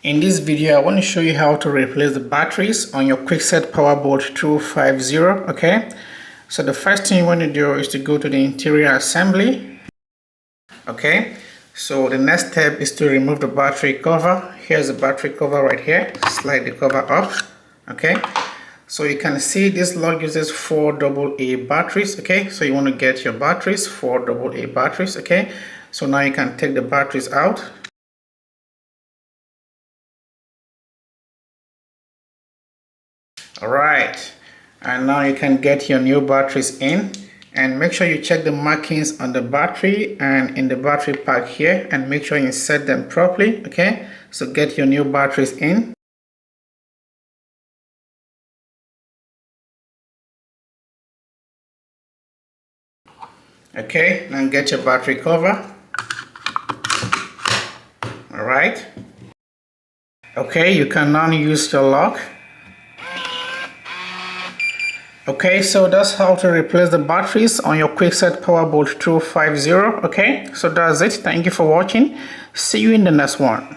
In this video, I want to show you how to replace the batteries on your Kwikset Powerbolt 250, okay? So the first thing you want to do is to go to the interior assembly, okay? So the next step is to remove the battery cover. Here's the battery cover right here. Slide the cover up, okay? So you can see this lock uses 4 AA batteries, okay? So you want to get your batteries, 4 AA batteries, okay? So now you can take the batteries out. Alright, and now you can get your new batteries in, and make sure you check the markings on the battery and in the battery pack here, and make sure you set them properly, okay? So get your new batteries in. Okay, now get your battery cover. Alright. Okay, you can now use your lock. Okay, so that's how to replace the batteries on your Kwikset Powerbolt 250. Okay, so that's it. Thank you for watching. See you in the next one.